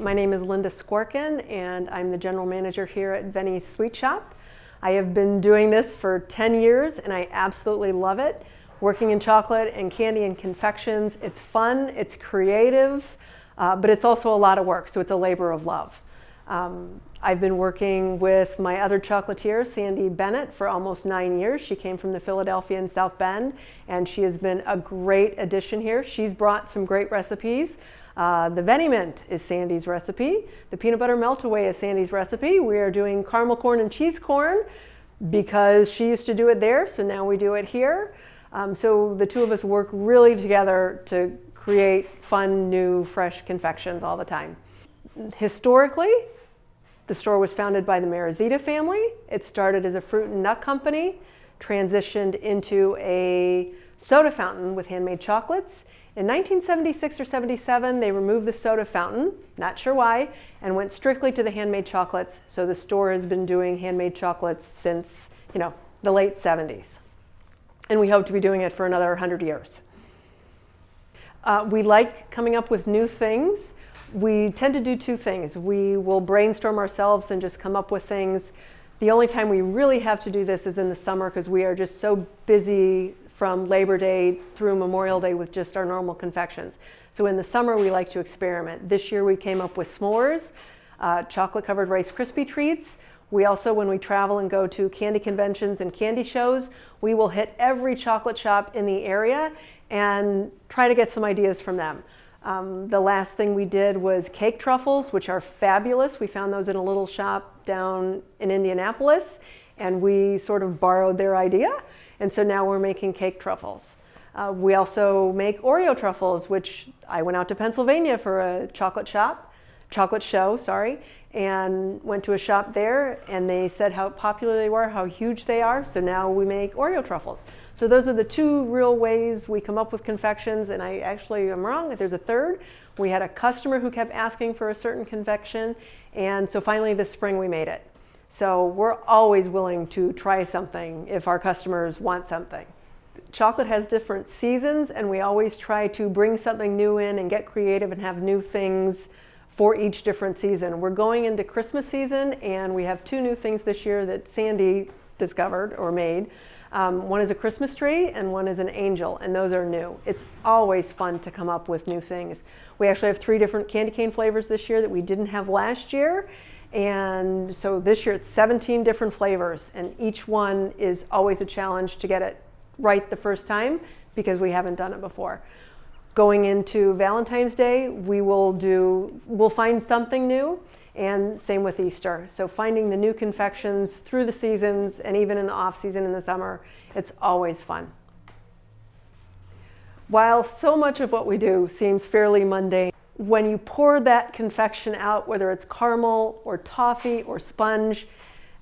My name is Linda Skorkin, and I'm the general manager here at Venny's Sweet Shop. I have been doing this for 10 years and I absolutely love it. Working in chocolate and candy and confections, it's fun, it's creative, but it's also a lot of work, so it's a labor of love. I've been working with my other chocolatier, Sandy Bennett, for almost 9 years. She came from the Philadelphia and South Bend, and she has been a great addition here. She's brought some great recipes. The Venny Mint is Sandy's recipe. The peanut butter melt-away is Sandy's recipe. We are doing caramel corn and cheese corn because she used to do it there, so now we do it here. So the two of us work really together to create fun, new, fresh confections all the time. Historically, the store was founded by the Marizita family. It started as a fruit and nut company, transitioned into a soda fountain with handmade chocolates. In 1976 or 77, they removed the soda fountain, not sure why, and went strictly to the handmade chocolates. So the store has been doing handmade chocolates since, the late 70s. And we hope to be doing it for another 100 years. We like coming up with new things. We tend to do two things. We will brainstorm ourselves and just come up with things. The only time we really have to do this is in the summer because we are just so busy from Labor Day through Memorial Day with just our normal confections. So in the summer we like to experiment. This year we came up with s'mores, chocolate covered Rice Krispie treats. We also, when we travel and go to candy conventions and candy shows, we will hit every chocolate shop in the area and try to get some ideas from them. The last thing we did was cake truffles, which are fabulous. We found those in a little shop down in Indianapolis, and we sort of borrowed their idea. And so now we're making cake truffles. We also make Oreo truffles, which I went out to Pennsylvania for a chocolate show, and went to a shop there, and they said how popular they were, how huge they are. So now we make Oreo truffles. So those are the two real ways we come up with confections, and I actually am wrong, there's a third. We had a customer who kept asking for a certain confection, and so finally this spring we made it. So we're always willing to try something if our customers want something. Chocolate has different seasons, and we always try to bring something new in and get creative and have new things for each different season. We're going into Christmas season, and we have two new things this year that Sandy discovered or made. One is a Christmas tree and one is an angel, and those are new. It's always fun to come up with new things. We actually have 3 different candy cane flavors this year that we didn't have last year. And so this year it's 17 different flavors, and each one is always a challenge to get it right the first time because we haven't done it before. Going into Valentine's Day, we'll find something new, and same with Easter. So finding the new confections through the seasons and even in the off season in the summer, it's always fun. While so much of what we do seems fairly mundane, when you pour that confection out, whether it's caramel or toffee or sponge,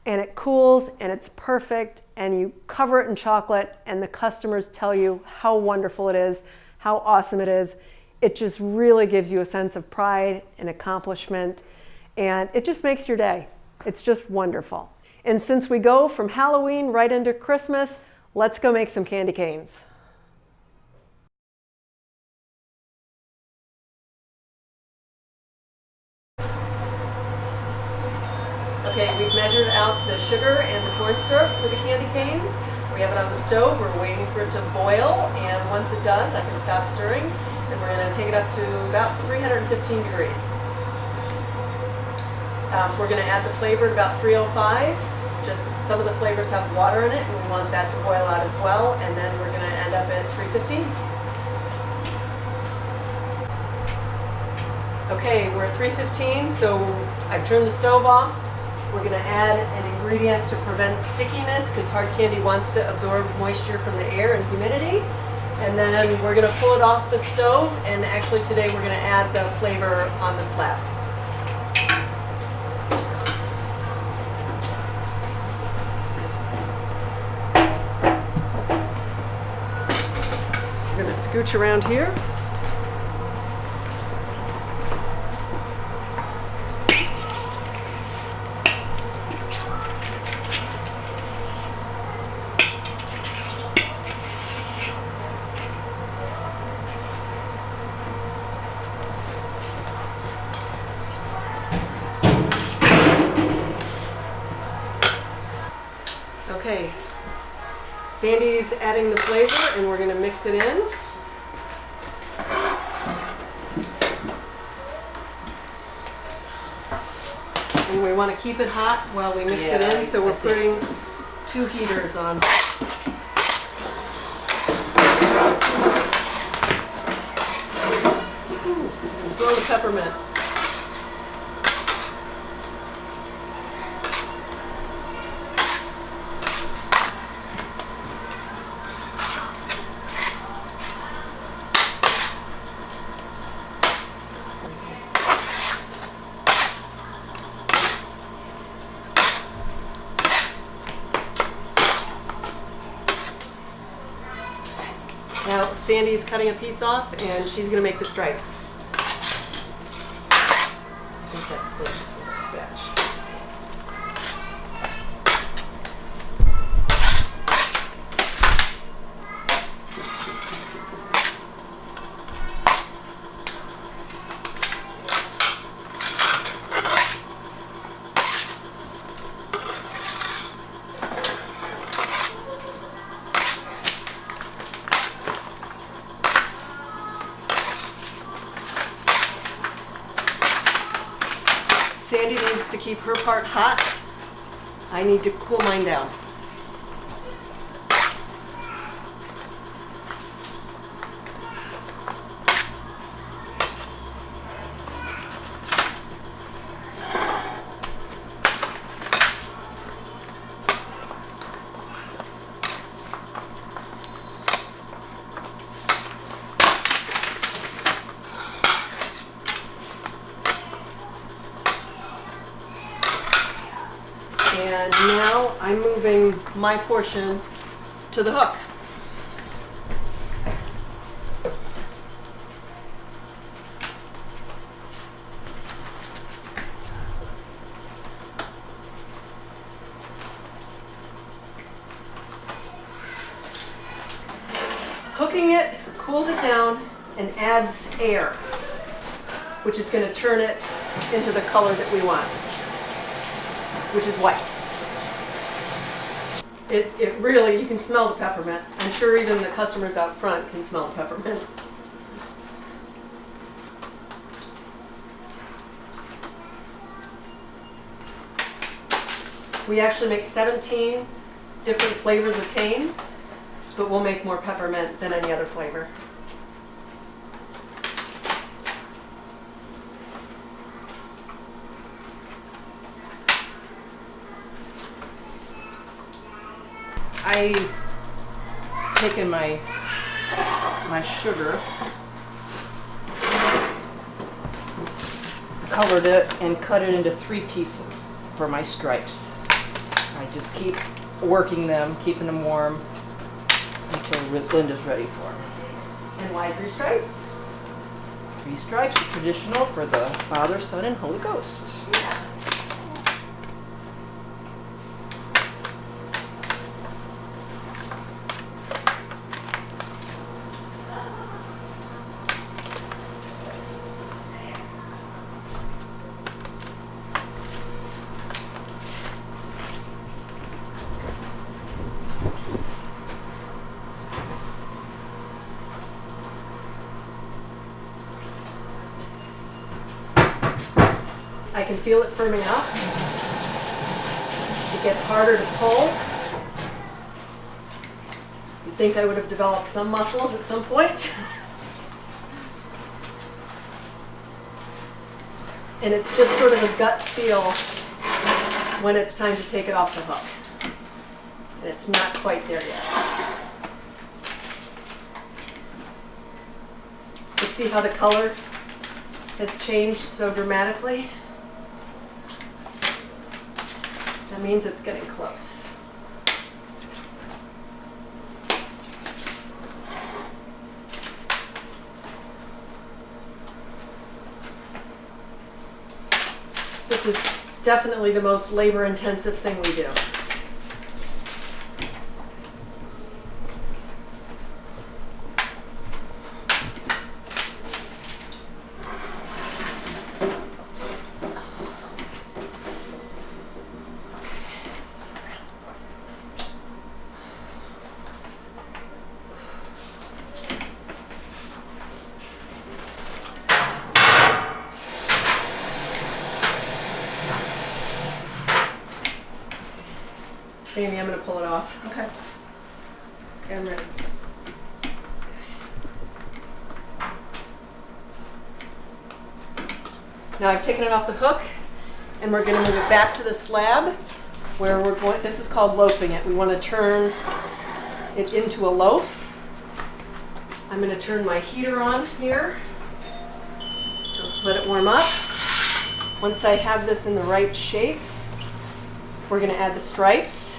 and it cools and it's perfect, and you cover it in chocolate and the customers tell you how wonderful it is, how awesome it is, it just really gives you a sense of pride and accomplishment, and it just makes your day. It's just wonderful. And since we go from Halloween right into Christmas, let's go make some candy canes. Okay, we've measured out the sugar and the corn syrup for the candy canes. We have it on the stove. We're waiting for it to boil, and once it does, I can stop stirring, and we're going to take it up to about 315 degrees. We're going to add the flavor at about 305. Just some of the flavors have water in it, and we want that to boil out as well, and then we're going to end up at 315. Okay, we're at 315, so I've turned the stove off. We're going to add an ingredient to prevent stickiness because hard candy wants to absorb moisture from the air and humidity. And then we're going to pull it off the stove, and actually today we're going to add the flavor on the slab. We're going to scooch around here. Sandy's adding the flavor and we're going to mix it in. And we want to keep it hot while we mix it in, so we're putting 2 heaters on. Smell the peppermint. Now Sandy's cutting a piece off and she's going to make the stripes. I think that's good for this batch. Sandy needs to keep her part hot. I need to cool mine down. And now I'm moving my portion to the hook. Hooking it cools it down and adds air, which is going to turn it into the color that we want, which is white. It really, you can smell the peppermint. I'm sure even the customers out front can smell the peppermint. We actually make 17 different flavors of canes, but we'll make more peppermint than any other flavor. I taken my sugar, colored it, and cut it into 3 pieces for my stripes. I just keep working them, keeping them warm until Linda's ready for them. And why 3 stripes? 3 stripes are traditional for the Father, Son, and Holy Ghost. Yeah. I can feel it firming up. It gets harder to pull. You'd think I would have developed some muscles at some point. And it's just sort of a gut feel when it's time to take it off the hook. And it's not quite there yet. But see how the color has changed so dramatically? That means it's getting close. This is definitely the most labor-intensive thing we do. Sandy, I'm going to pull it off. Okay. Okay, I'm ready. Now I've taken it off the hook, and we're going to move it back to the slab where we're going. This is called loafing it. We want to turn it into a loaf. I'm going to turn my heater on here to let it warm up. Once I have this in the right shape, we're going to add the stripes.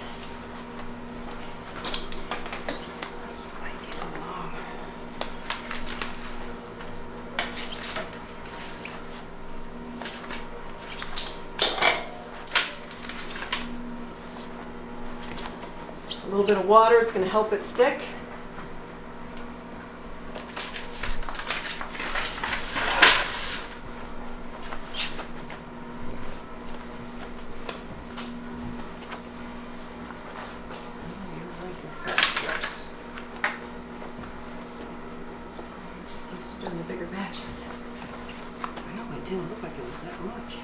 A little bit of water is going to help it stick. Just used to doing the bigger batches. I know it didn't look like it was that much.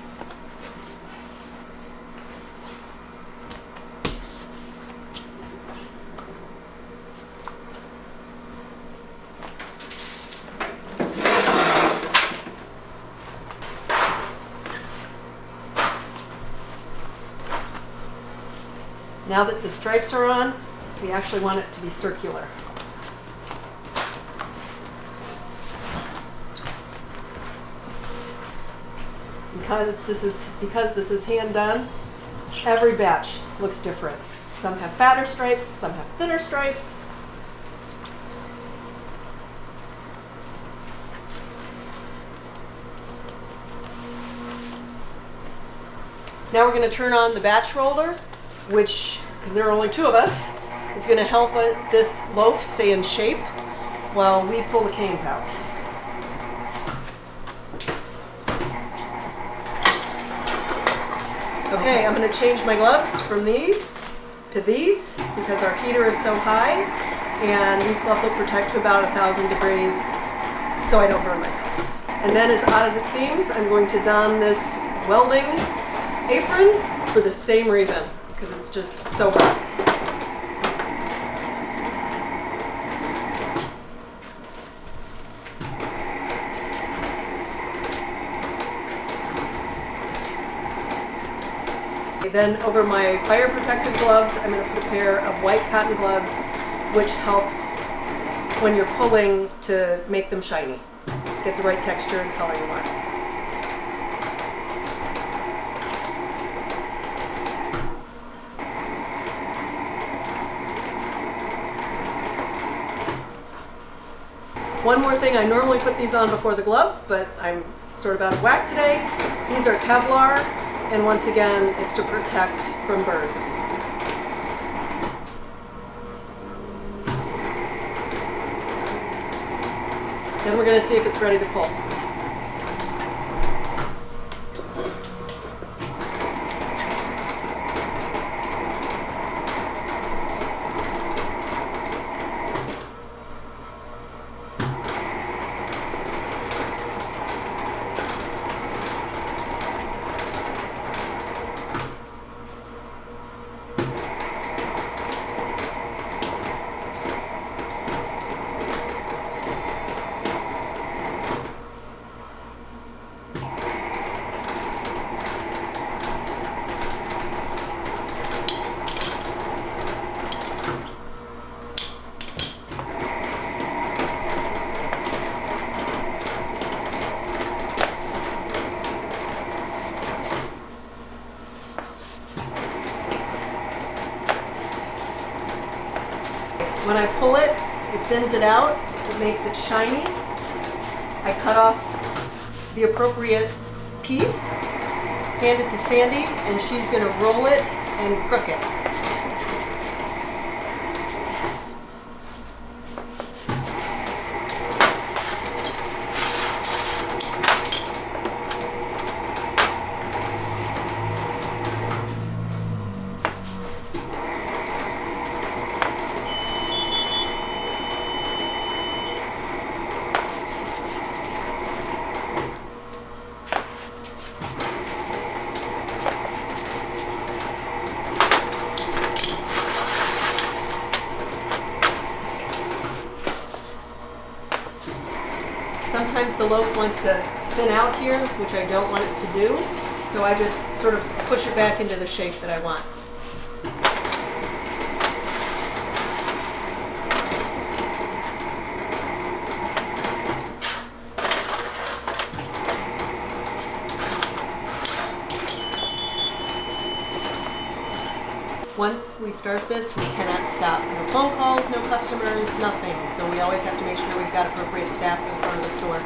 Now that the stripes are on, we actually want it to be circular. Because this is hand done, every batch looks different. Some have fatter stripes, some have thinner stripes. Now we're going to turn on the batch roller, which, because there are only two of us, is going to help this loaf stay in shape while we pull the canes out. Okay, I'm going to change my gloves from these to these because our heater is so high, and these gloves will protect to about 1,000 degrees so I don't burn myself. And then, as odd as it seems, I'm going to don this welding apron for the same reason, because it's just so hot. Then over my fire protective gloves, I'm going to put a pair of white cotton gloves, which helps when you're pulling to make them shiny. Get the right texture and color you want. One more thing, I normally put these on before the gloves, but I'm sort of out of whack today. These are Kevlar, and once again, it's to protect from burns. Then we're going to see if it's ready to pull. When I pull it, it thins it out, it makes it shiny. I cut off the appropriate piece, hand it to Sandy, and she's going to roll it and crook it. the loaf wants to thin out here, which I don't want it to do. So I just sort of push it back into the shape that I want. Once we start this, we cannot stop. No phone calls, no customers, nothing. So we always have to make sure we've got appropriate staff in front of the store.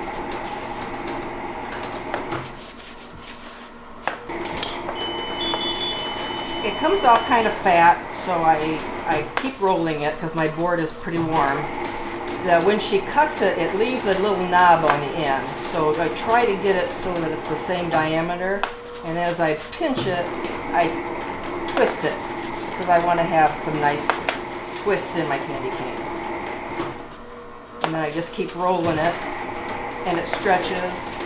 It comes out kind of fat, so I keep rolling it because my board is pretty warm. When she cuts it, it leaves a little knob on the end. So I try to get it so that it's the same diameter. And as I pinch it, I twist it because I want to have some nice twist in my candy cane. And then I just keep rolling it, and it stretches.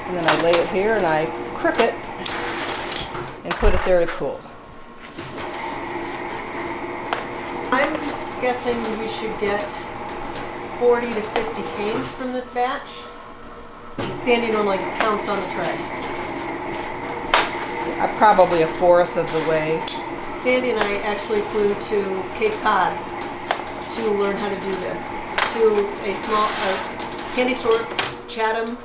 And then I lay it here and I crook it and put it there to cool. I'm guessing you should get 40 to 50 canes from this batch. Sandy normally counts on the tray. Probably a fourth of the way. Sandy and I actually flew to Cape Cod to learn how to do this. To a small candy store, Chatham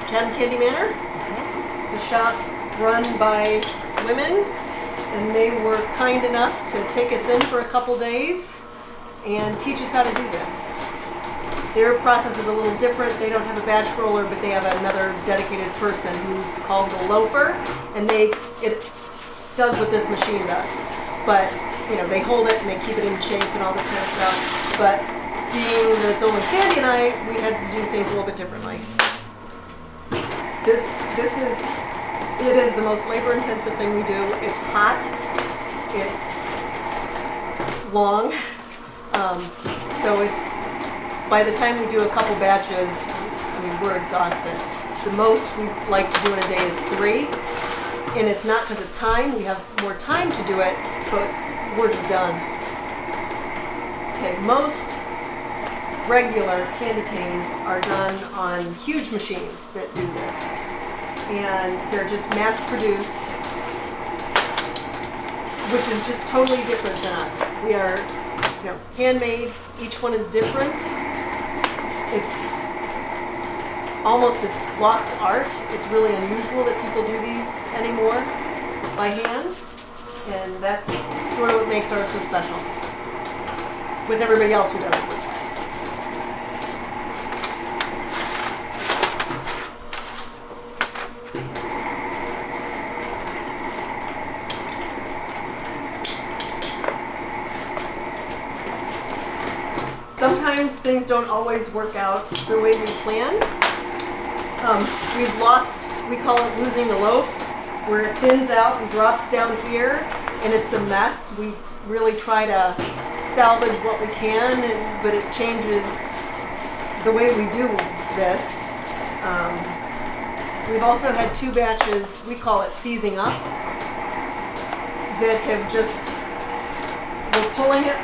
Candy Manor. It's a shop run by women, and they were kind enough to take us in for a couple days and teach us how to do this. Their process is a little different. They don't have a batch roller, but they have another dedicated person who's called the loafer, and it does what this machine does. But you know, they hold it and they keep it in shape and all this kind of stuff. But being that it's only Sandy and I, we had to do things a little bit differently. It is the most labor-intensive thing we do. It's hot. It's long. So it's, by the time we do a couple batches, I mean, we're exhausted. The most we like to do in a day is 3. And it's not because of time. We have more time to do it, but we're just done. Okay, most regular candy canes are done on huge machines that do this. And they're just mass produced, which is just totally different than us. We are, you know, handmade. Each one is different. It's almost a lost art. It's really unusual that people do these anymore by hand. And that's sort of what makes ours so special with everybody else who does it this way. Sometimes things don't always work out the way we plan. We've lost, we call it losing the loaf, where it thins out and drops down here, and it's a mess. We really try to salvage what we can, but it changes the way we do this. We've also had 2 batches, we call it seizing up, that have just, we're pulling it,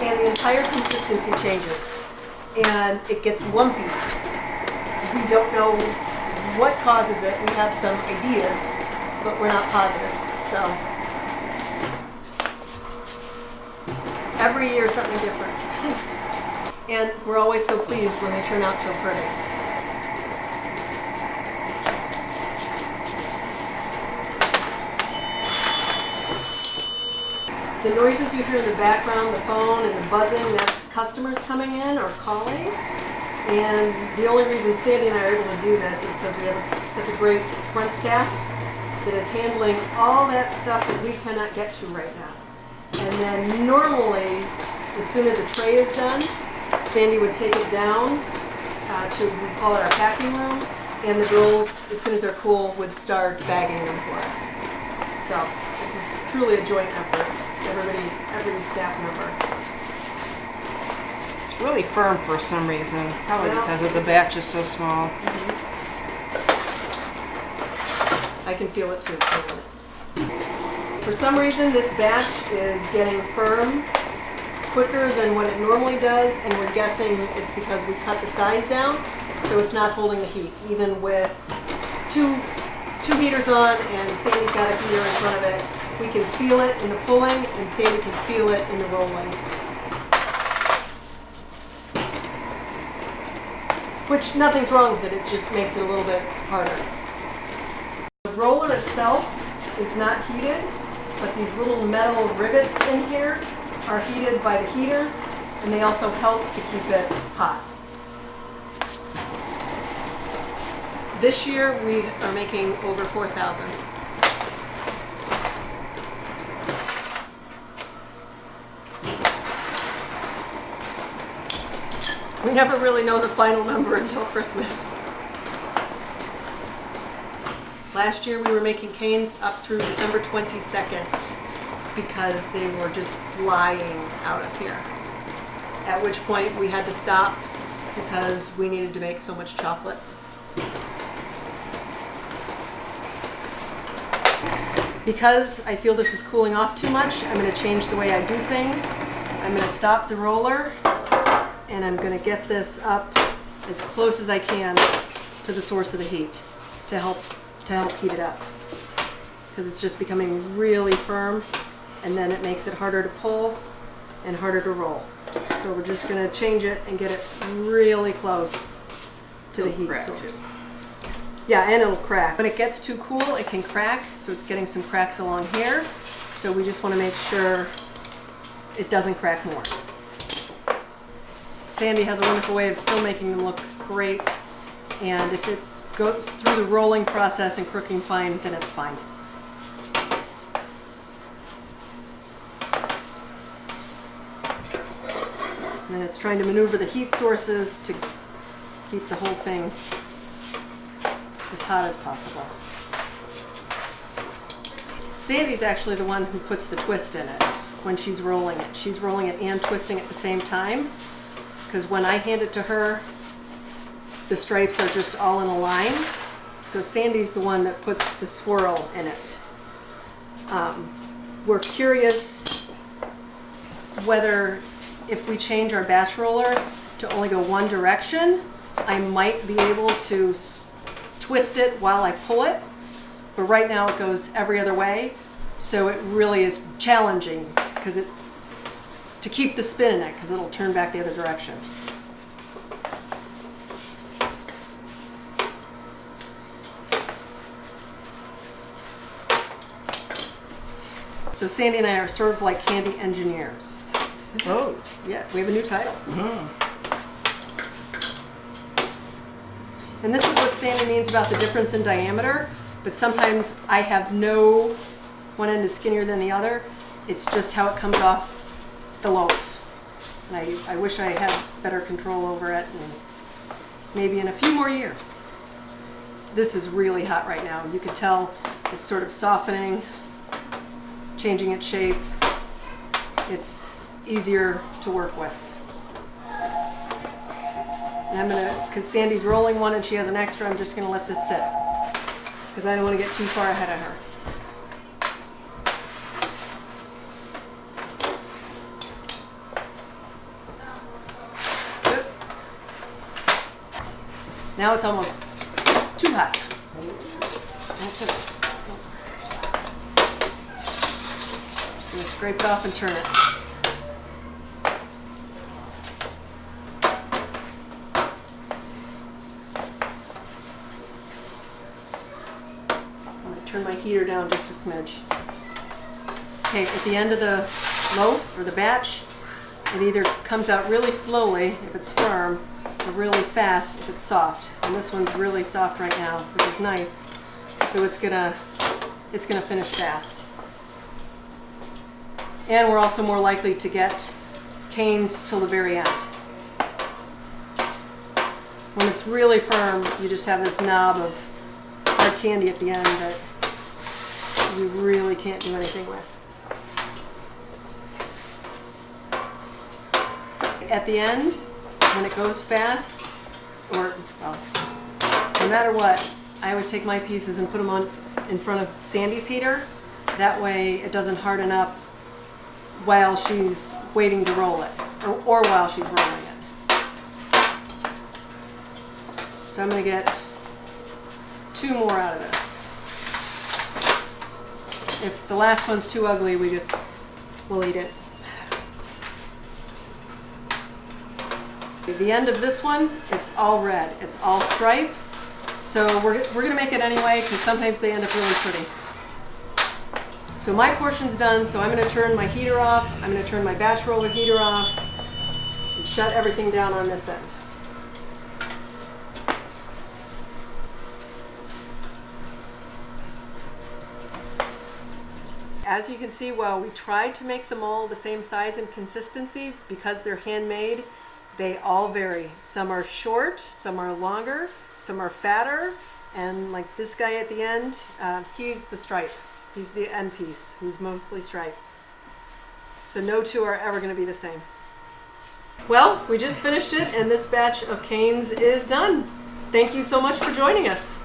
and the entire consistency changes, and it gets lumpy. We don't know what causes it. We have some ideas, but we're not positive. So every year something different. And we're always so pleased when they turn out so pretty. The noises you hear in the background, the phone and the buzzing, that's customers coming in or calling. And the only reason Sandy and I are able to do this is because we have such a great front staff that is handling all that stuff that we cannot get to right now. And then normally, as soon as a tray is done, Sandy would take it down to, we call it our packing room, and the girls, as soon as they're cool, would start bagging them for us. So this is truly a joint effort. Every staff member. It's really firm for some reason, probably because of the batch is so small. I can feel it too. For some reason, this batch is getting firm quicker than what it normally does, and we're guessing it's because we cut the size down, so it's not holding the heat. Even with two heaters on and Sandy's got a heater in front of it, we can feel it in the pulling and Sandy can feel it in the rolling. Which, nothing's wrong with it, it just makes it a little bit harder. The roller itself is not heated, but these little metal rivets in here are heated by the heaters, and they also help to keep it hot. This year we are making over 4,000. We never really know the final number until Christmas. Last year we were making canes up through December 22nd because they were just flying out of here. At which point we had to stop because we needed to make so much chocolate. Because I feel this is cooling off too much, I'm going to change the way I do things. I'm going to stop the roller and I'm going to get this up as close as I can to the source of the heat to help heat it up. Because it's just becoming really firm, and then it makes it harder to pull and harder to roll. So we're just going to change it and get it really close to the heat source. Yeah, and it'll crack. When it gets too cool, it can crack, so it's getting some cracks along here. So we just want to make sure it doesn't crack more. Sandy has a wonderful way of still making them look great, and if it goes through the rolling process and crooking fine, then it's fine. And it's trying to maneuver the heat sources to keep the whole thing as hot as possible. Sandy's actually the one who puts the twist in it when she's rolling it. She's rolling it and twisting at the same time, because when I hand it to her, the stripes are just all in a line. So Sandy's the one that puts the swirl in it. We're curious whether if we change our batch roller to only go one direction, I might be able to twist it while I pull it. But right now it goes every other way. So it really is challenging to keep the spin in it, because it'll turn back the other direction. So Sandy and I are sort of like candy engineers. Oh. Yeah, we have a new title. Mm-hmm. And this is what Sandy means about the difference in diameter, but sometimes I have one end is skinnier than the other. It's just how it comes off the loaf. And I wish I had better control over it, and maybe in a few more years. This is really hot right now. You could tell it's sort of softening, changing its shape. It's easier to work with. And I'm gonna, because Sandy's rolling one and she has an extra, I'm just gonna let this sit, because I don't want to get too far ahead of her. Good. Now it's almost too hot. That's it. Just gonna scrape it off and turn it. Turn my heater down just a smidge. Okay, at the end of the loaf or the batch, it either comes out really slowly if it's firm, or really fast if it's soft. And this one's really soft right now, which is nice. So it's gonna finish fast. And we're also more likely to get canes till the very end. When it's really firm, you just have this knob of hard candy at the end that you really can't do anything with. At the end, when it goes fast, or, well, no matter what, I always take my pieces and put them on in front of Sandy's heater. That way it doesn't harden up while she's waiting to roll it, or while she's rolling it. So I'm going to get 2 more out of this. If the last one's too ugly, we'll eat it. The end of this one, it's all red. It's all stripe. So we're going to make it anyway because sometimes they end up really pretty. So my portion's done, so I'm going to turn my heater off. I'm going to turn my batch roller heater off and shut everything down on this end. As you can see, while we tried to make them all the same size and consistency, because they're handmade, they all vary. Some are short, some are longer, some are fatter, and like this guy at the end, he's the stripe. He's the end piece, who's mostly stripe. So no 2 are ever going to be the same. Well, we just finished it, and this batch of canes is done. Thank you so much for joining us.